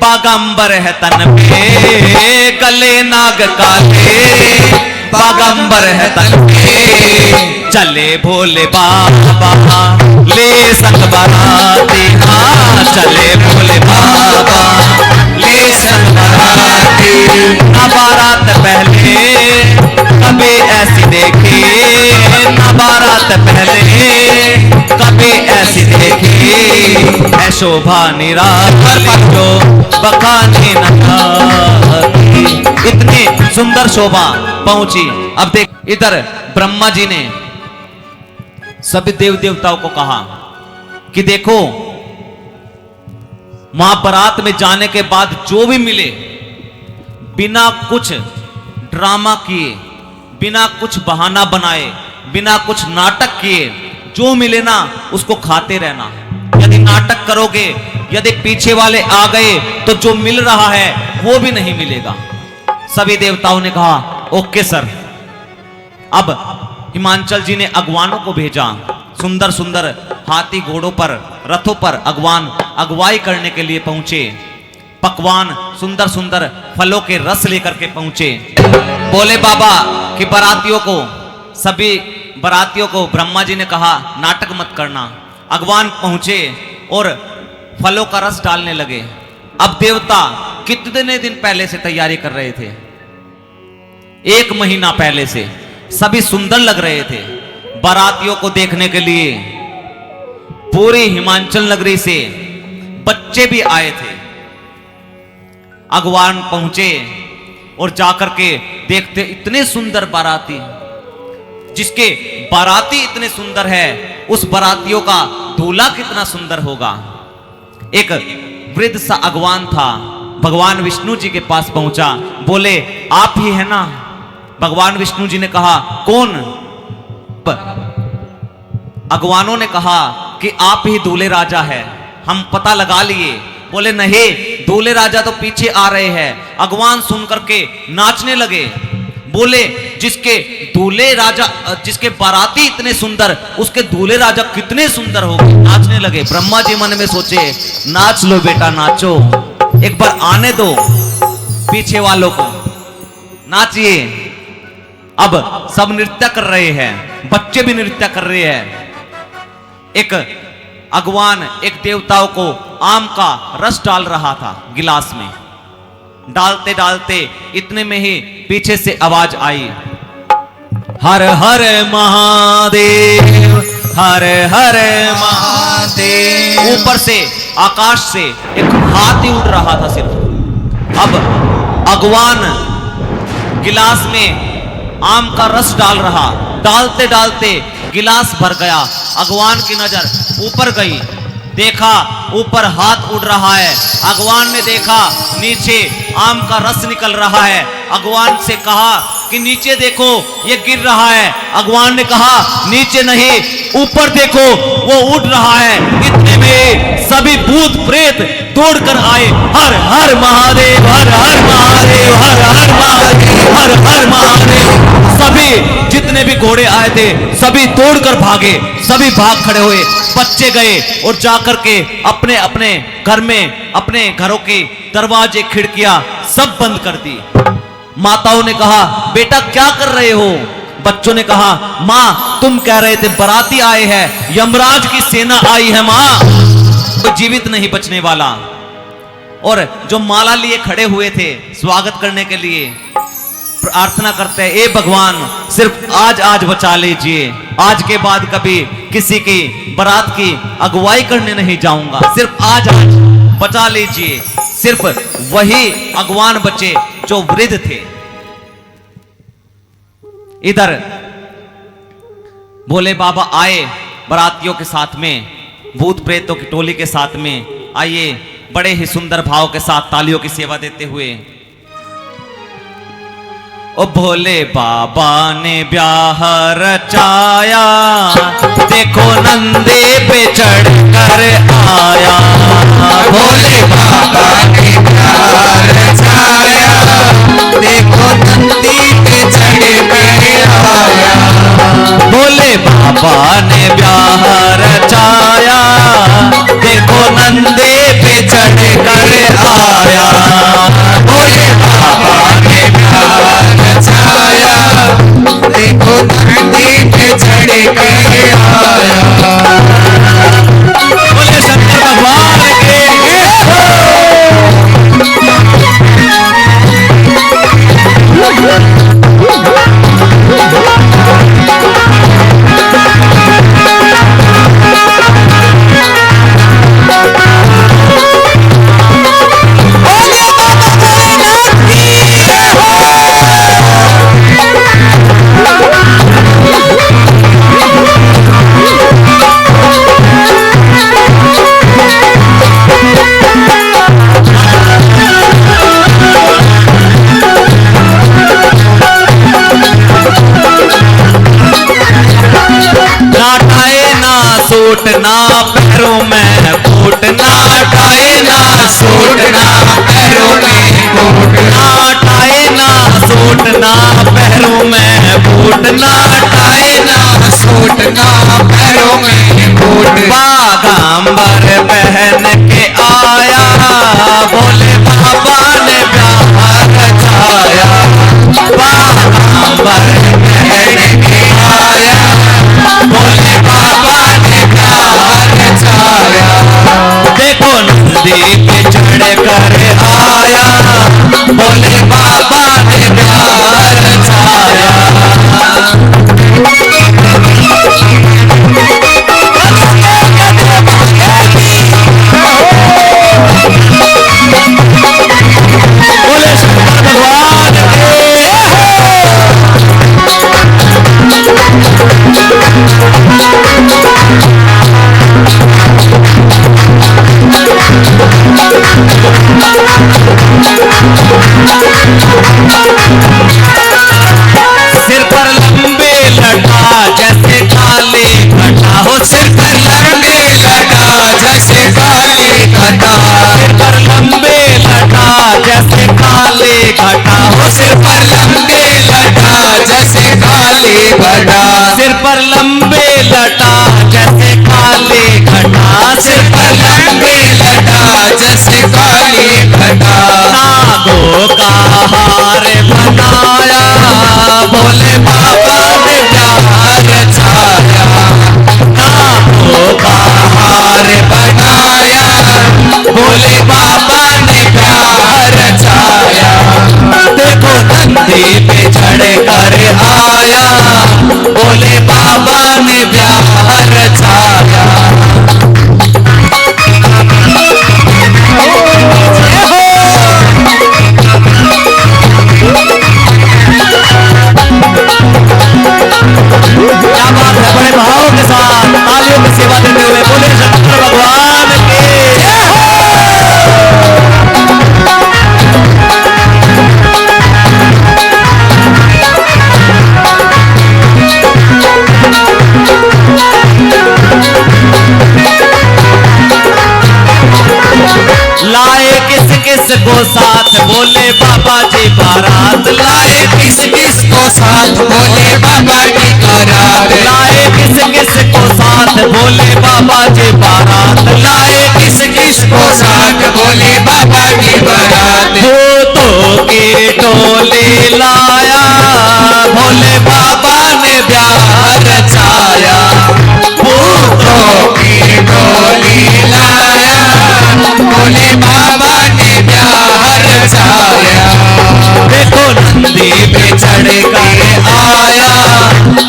बागंबर है तन पे, गले नाग काले बागंबर है तन पे, चले भोले बाबा ले संग बाराती। हाँ चले भोले बाबा ले संग बाराती। ना बारात पहले कभी ऐसी देखी, ना बारात पहले कभी ऐसी देखी, है शोभा निराली जो बखानी न खाती। इतनी सुंदर शोभा पहुंची। अब देख, इधर ब्रह्मा जी ने सभी देव देवताओं को कहा कि देखो महाबारात में जाने के बाद जो भी मिले, बिना कुछ ड्रामा किए, बिना कुछ बहाना बनाए, बिना कुछ नाटक किए, जो मिले ना उसको खाते रहना। यदि नाटक करोगे, यदि पीछे वाले आ गए तो जो मिल रहा है वो भी नहीं मिलेगा। सभी देवताओं ने कहा ओके सर। अब हिमांचल जी ने अगवानों को भेजा, सुंदर सुंदर हाथी घोड़ों पर, रथों पर अगवान अगवाई करने के लिए पहुंचे। पकवान सुंदर सुंदर फलों के रस लेकर के पहुंचे। बोले बाबा कि बारातियों को, सभी बारातियों को ब्रह्मा जी ने कहा नाटक मत करना। अगवान पहुंचे और फलों का रस डालने लगे। अब देवता कितने दिन पहले से तैयारी कर रहे थे, 1 महीना पहले से सभी सुंदर लग रहे थे। बारातियों को देखने के लिए पूरी हिमाचल नगरी से बच्चे भी आए थे। अगवान पहुंचे और जाकर के देखते इतने सुंदर बाराती, जिसके बाराती इतने सुंदर है उस बारातियों का दूल्हा कितना सुंदर होगा। एक वृद्ध सा अगवान था, भगवान विष्णु जी के पास पहुंचा, बोले आप ही है ना। भगवान विष्णु जी ने कहा कौन। अगवानों ने कहा कि आप ही दूल्हे राजा है, हम पता लगा लिए। बोले नहीं, दूल्हे राजा तो पीछे आ रहे हैं। अगवान सुनकर के नाचने लगे, बोले जिसके दूल्हे राजा, जिसके बाराती इतने सुंदर, उसके दूल्हे राजा कितने सुंदर होंगे। नाचने लगे। ब्रह्मा जी मन में सोचे नाच लो बेटा नाचो, एक बार आने दो पीछे वालों को, नाचिए। अब सब नृत्य कर रहे हैं, बच्चे भी नृत्य कर रहे हैं। एक अगवान एक देवताओं को आम का रस डाल रहा था गिलास में। डालते डालते इतने में ही पीछे से आवाज आई, हर हर महादेव, हर हर महादेव। ऊपर से आकाश से एक हाथी उड़ रहा था सिर्फ। अब अगवान गिलास में आम का रस डाल रहा, डालते डालते गिलास भर गया। अगवान की नजर ऊपर गई, देखा ऊपर हाथ उड़ रहा है। अगवान ने देखा नीचे आम का रस निकल रहा है। अगवान से कहा कि नीचे देखो ये गिर रहा है। अगवान ने कहा नीचे नहीं, ऊपर देखो वो उड़ रहा है। इतने में सभी भूत प्रेत दौड़कर आए, हर हर महादेव, हर हर महादेव, हर हर महादेव, हर हर महादेव। सभी जितने भी घोड़े आए थे सभी दौड़कर भागे, सभी भाग खड़े हुए। बच्चे गए और जाकर के अपने अपने घर में, अपने घरों के दरवाजे खिड़कियां सब बंद कर दी। माताओं ने कहा बेटा क्या कर रहे हो। बच्चों ने कहा माँ तुम कह रहे थे बाराती आए हैं, यमराज की सेना आई है माँ, तो जीवित नहीं बचने वाला। और जो माला लिए खड़े हुए थे स्वागत करने के लिए, प्रार्थना करते हैं ए भगवान सिर्फ आज आज बचा लीजिए, आज के बाद कभी किसी की बारात की अगुवाई करने नहीं जाऊंगा, सिर्फ आज आज बचा लीजिए। सिर्फ वही अगवान बचे जो वृद्ध थे। इधर भोले बाबा आए बारातियों के साथ में, भूत प्रेतों की टोली के साथ में। आइए बड़े ही सुंदर भाव के साथ तालियों की सेवा देते हुए। ओ भोले बाबा ने ब्याह रचाया, देखो नंदे पे चढ़ कर आया। भोले बाबा ने ब्याह रचाया, देखो नंदी पे चढ़ कर आया। भोले बाबा ने ब्याह रचाया, देखो नंदे पे चढ़ कर आया। भोले बाबा ने ब्याह रचाया, देखो नंदी पे चढ़ कर आया। बोले शंकर भगवान के सूटना पैरों में फूटना, टाए ना सूटना पैरों में फूटना, टाए ना सूटना पैरों में फूटना, टाए ना सूटना पैरों में फूटना। बागांबर पहन के आया, भोले बाबा ने ब्याह रचाया। बागांबर पहन के आया, भोले बाबा ने ब्याह रचाया। देखो नंदी पे चढ़ कर आया, भोले बाबा ने ब्याह रचाया। घटा, सिर पर लंबे लटा जैसे काली घटा, सिर पर लंबे लटा जैसे काली घटा, नागों का हार बनाया भोले बाबा ने प्यार रचाया, नागों का हार बनाया, भोले बाबा ने प्यार रचाया, देखो नंदी पे चढ़ कर आया, भोले बाबा ने प्यार रचाया। क्या बात है, बड़े भाव के साथ तालियों की सेवा देते हुए बोले शंकर भगवान की जय हो। लाए किस किस को साथ बोले बाबा जी बारात, लाए किस किस को साथ बोले बाबा की बारात, लाए किस किस को साथ बोले बाबा जी बारात, लाए किस किस को साथ बोले बाबा की बारात, भूतों की टोली लाया भोले बाबा ने प्यार रचाया, भूतों की टोली लाया, भोले बाबा ने प्यार रचाया, देखो नंदी पे चढ़ कर आया,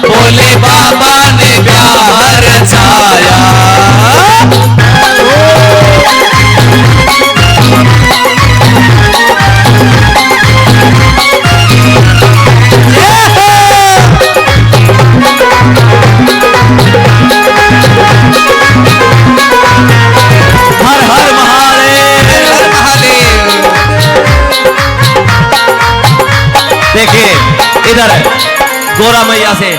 भोले बाबा ने प्यार रचाया। हर हर महादेव। हर महादेव। देखिए इधर गोरा मैया से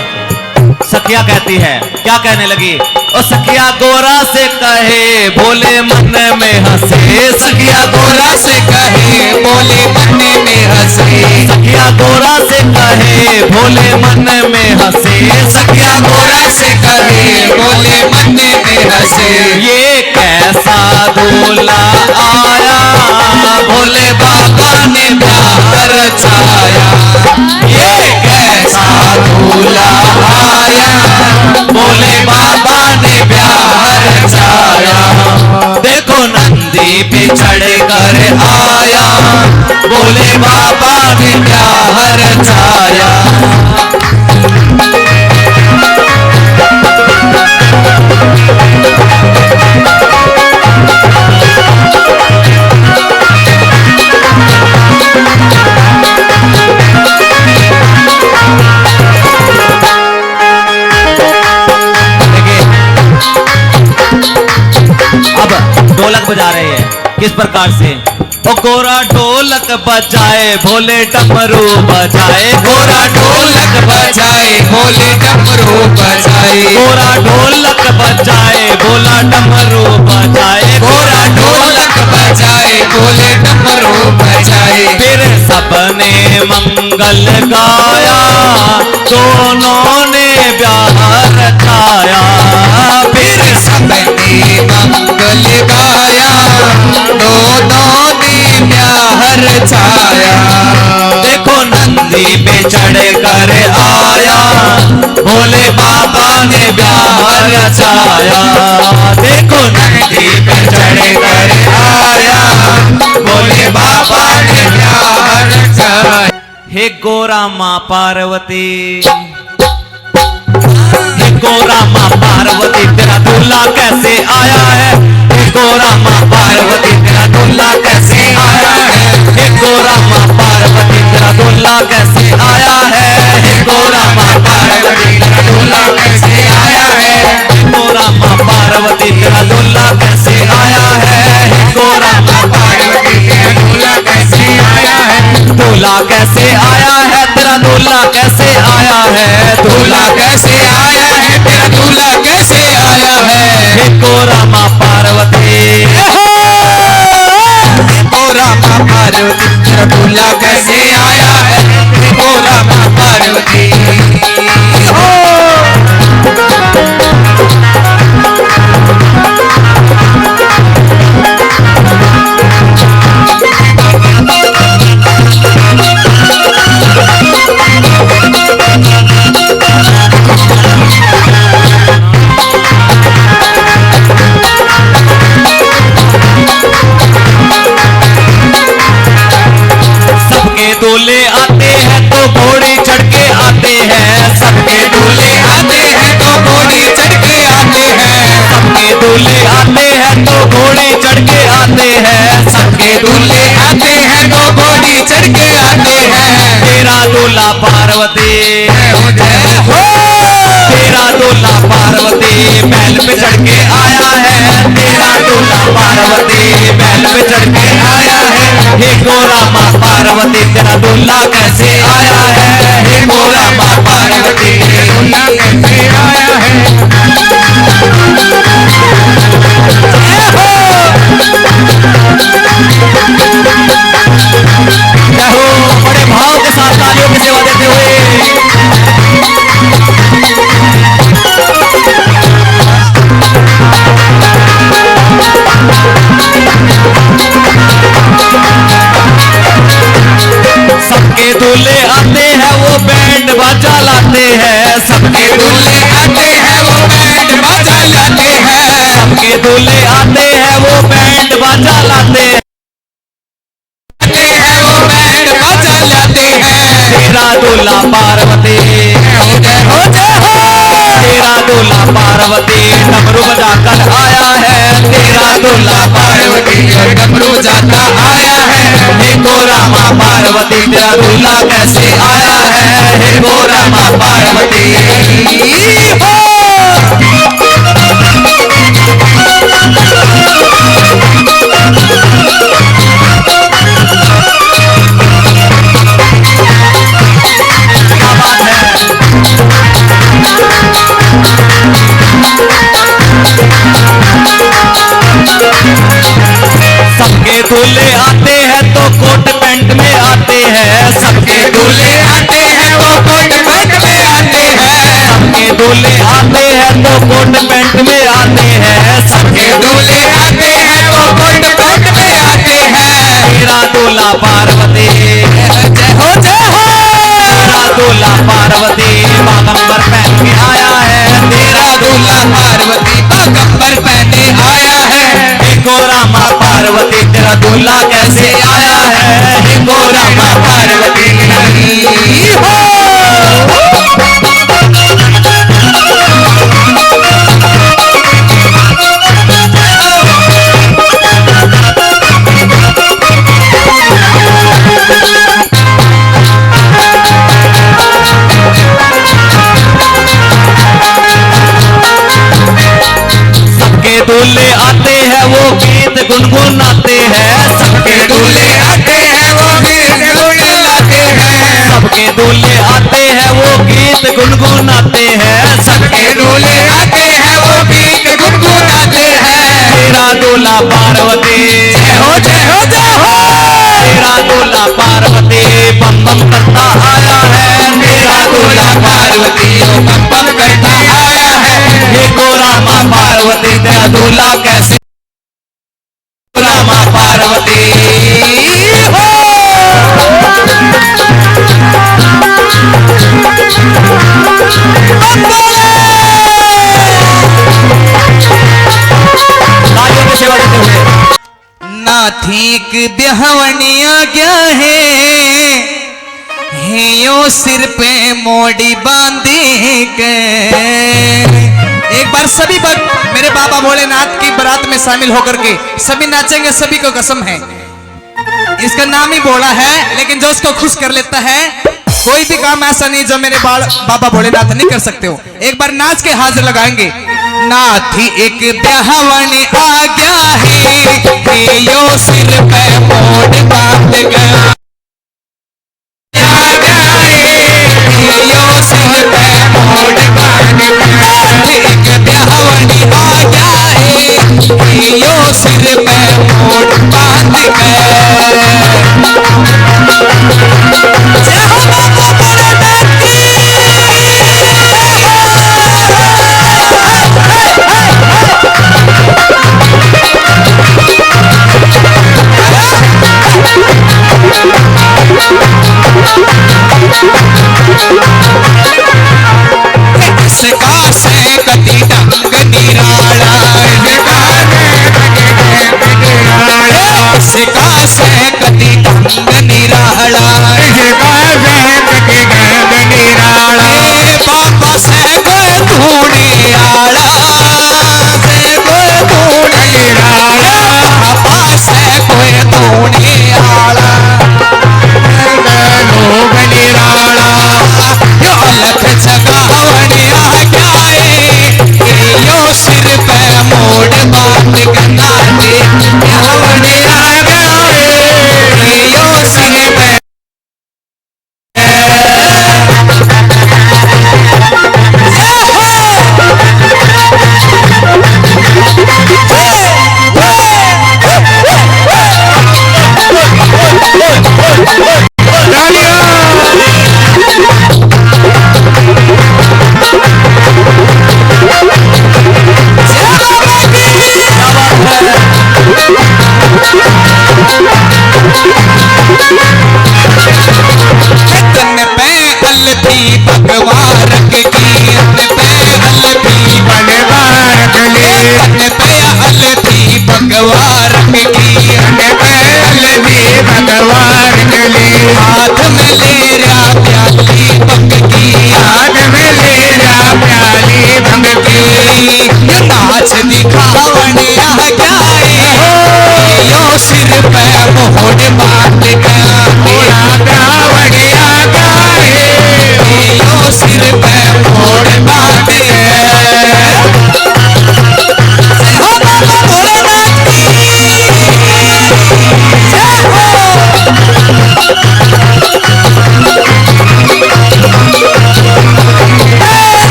सखिया कहती है, क्या कहने लगी, ओ सखिया गोरा से कहे भोले मन में हंसे, सखिया गोरा से कहे भोले मन में हंसे, सखिया गोरा से कहे भोले मन में हंसे, सखिया गोरा से कहे भोले मन में हंसे, ये कैसा दूल्हा आया भोले बाबा ने प्यार रचाया, ये कैसा दूल्हा आया, भोले बाबा ने प्यार रचाया, देखो नंदी पे चढ़ कर आया, भोले बाबा ने प्यार रचाया। अब ढोलक बजा रहे हैं किस प्रकार से, ओ गोरा ढोलक बजाए भोले डमरू बजाए, गोरा ढोलक बजाए भोले डमरू बजाए, गोरा ढोलक बजाए भोला डमरू बजाए, गोरा ढोलक बजाए भोले डमरू बजाए, फिर सबने मंगल गाया दोनों ने प्यार रचाया, फिर सबने मंगल गाया दोनों ने प्यार रचाया, देखो नंदी पे चढ़ कर आया, भोले बाबा ने प्यार रचाया, देखो नंदी पे चढ़ कर आया, भोले बाबा ने प्यार रचाया। हे गोरा माँ पार्वती, हे गोरा माँ पार्वती तेरा दूल्हा कैसे आया है, हे गोरा माँ पार्वती तेरा दूल्हा कैसे आया है, हे गोरा माँ पार्वती तेरा दूल्हा कैसे आया है, हे गोरा माँ पार्वती तेरा दूल्हा कैसे आया है, हे गोरा माँ पार्वती तेरा दूल्हा कैसे आया है, हे गोरा माँ पार्वती तेरा दूल्हा कैसे आया है, दूल्हा कैसे आया है तेरा दूल्हा कैसे आया है, दूल्हा कैसे आया है तेरा दूल्हा कैसे आया है, हे गोरा माँ पार्वती, गोरा माँ पार्वती तेरा दूल्हा कैसे आया है, गोरा माँ पार्वती। दूल्हा पार्वती जय हो तेरा दूल्हा पार्वती बैल पे चढ़ के आया है तेरा दूल्हा पार्वती बैल पे चढ़ के आया है हे गोरा माँ पार्वती तेरा दूल्हा कैसे आया है हे गोरा माँ पार्वती दूल्हा कैसे आया है जय हो बड़े भाव के साथ तालियों की सेवा देते हुए सबके दूल्हे आते हैं वो बैंड बाजा लाते हैं सबके दूल्हे आते हैं वो बैंड बाजा लाते हैं सबके दूल्हे आते हैं वो बैंड बाजा लाते हैं वो बैंड बाजा लाते हैं तेरा दूल्हा पार्वती जय हो तेरा दूल्हा पार्वती डमरू बजा कर आया है तेरा दूल्हा पार्वती डमरू जाता आया है हे गोरा माँ पार्वती तेरा दूल्हा कैसे आया है हे गोरा माँ पार्वती हो क्या बात है सबके दूल्हे आते हैं तो कोट पैंट में आते हैं सबके दूल्हे आते हैं वो कोट पैंट में आते हैं सबके दूल्हे आते हैं तो कोट पैंट में आते हैं सबके दूल्हे आते हैं वो कोट पैंट में आते हैं तेरा दूल्हा पार्वती जय हो तेरा दूल्हा पार्वती बागंबर पहन के आया है तेरा दूल्हा पार्वती बागंबर पहने आया है हे गोरा माँ पार्वती तेरा दूल्हा कैसे आया है हे गोरा माँ पार्वती हो सबके दूल्हे आते हैं वो गीत गुनगुनाते हैं सबके दूल्हे आते हैं वो गीत गुनगुनाते हैं सबके दूल्हे आते हैं वो गीत गुनगुनाते हैं सबके दूल्हे आते हैं वो गीत गुनगुनाते हैं तेरा दूल्हा पार्वती जय हो तेरा दूल्हा पार्वती बम बम करता आया है तेरा दूल्हा पार्वती बम बम करता आया है हे गोरा माँ पार्वती तेरा दूल्हा कैसे गोरा माँ पार्वती हो तालियों की सेवा देते हुए नाथिक ब्याहवनिया क्या है यो सिर पे मोड़ी बांधी के एक बार सभी भक्त मेरे बाबा भोलेनाथ की बारात में शामिल होकर के सभी नाचेंगे सभी को कसम है इसका नाम ही भोला है लेकिन जो उसको खुश कर लेता है कोई भी काम ऐसा नहीं जो मेरे बाबा भोलेनाथ नहीं कर सकते हो एक बार नाच के हाजिर लगाएंगे नाथी एक ब्याहवनी आ गया है यो सिर पे मोड़ बांध गया यो सिर पे मोड़ बांध गया एक ब्याहवनी आ गया है यो सिर पे मोड़ बांध गया जय हो बाबा भोलेनाथ की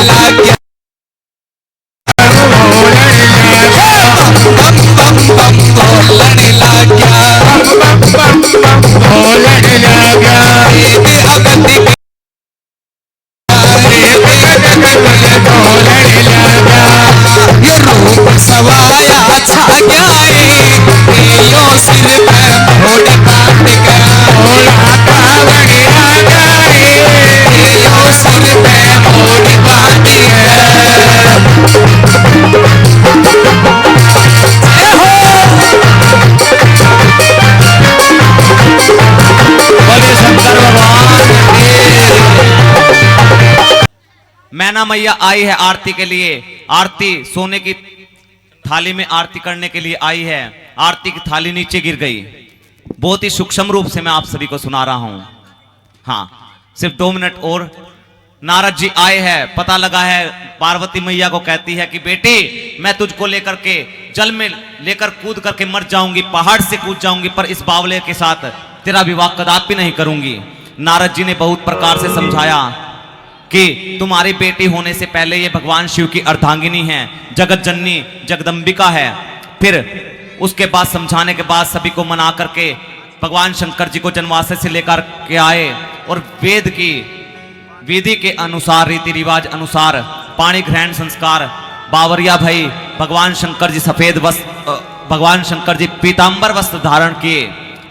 लग गया बम बोलने लग गया अगति ये रूप सवाया छा गया यो सिर पे घोड़े काट गया यो सिर पे घोड़े काट गया बोले शंकर भगवान की। मैना मैया आई है आरती के लिए। आरती सोने की थाली में आरती करने के लिए आई है। आरती की थाली नीचे गिर गई। बहुत ही सूक्ष्म रूप से मैं आप सभी को सुना रहा हूं। हाँ, सिर्फ 2 मिनट और। नारद जी आए हैं, पता लगा है, पार्वती मैया को कहती है कि बेटी मैं तुझको लेकर के जल में लेकर कूद करके मर जाऊंगी, पहाड़ से कूद जाऊंगी, पर इस बावले के साथ तेरा विवाह कदापि नहीं करूंगी। नारद जी ने बहुत प्रकार से समझाया कि तुम्हारी बेटी होने से पहले ये भगवान शिव की अर्धांगिनी है, जगत जननी जगदम्बिका है। फिर उसके बाद समझाने के बाद सभी को मना करके भगवान शंकर जी को जनवासे से लेकर के आए और वेद की विधि के अनुसार, रीति रिवाज अनुसार पाणी ग्रहण संस्कार, बावरिया भाई भगवान शंकर जी सफेद वस्त्र, भगवान शंकर जी पीतांबर वस्त्र धारण किए,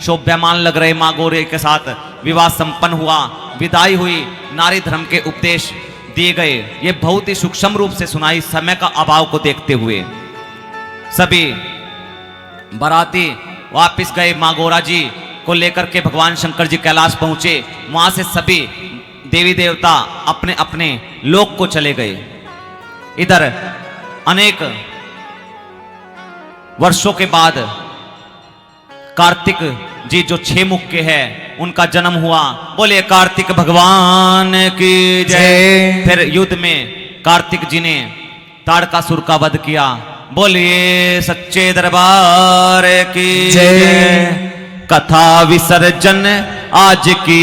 शोभ्यमान लग रहे मां गौरी के साथ विवाह संपन्न हुआ, विदाई हुई, नारी धर्म के उपदेश दिए गए। ये बहुत ही सूक्ष्म रूप से सुनाई समय का अभाव को देखते हुए। सभी बाराती वापिस गए, मां गौरा जी को लेकर के भगवान शंकर जी कैलाश पहुंचे। वहां से सभी देवी देवता अपने अपने लोक को चले गए। इधर अनेक वर्षों के बाद कार्तिक जी जो 6 मुख के हैं उनका जन्म हुआ। बोले कार्तिक भगवान की जय। फिर युद्ध में कार्तिक जी ने ताड़कासुर का वध किया। बोलिए सच्चे दरबार की जय। कथा विसर्जन आज की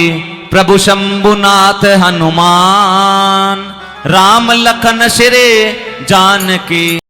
प्रभु शंभुनाथ हनुमान, राम लखन श्री जानकी।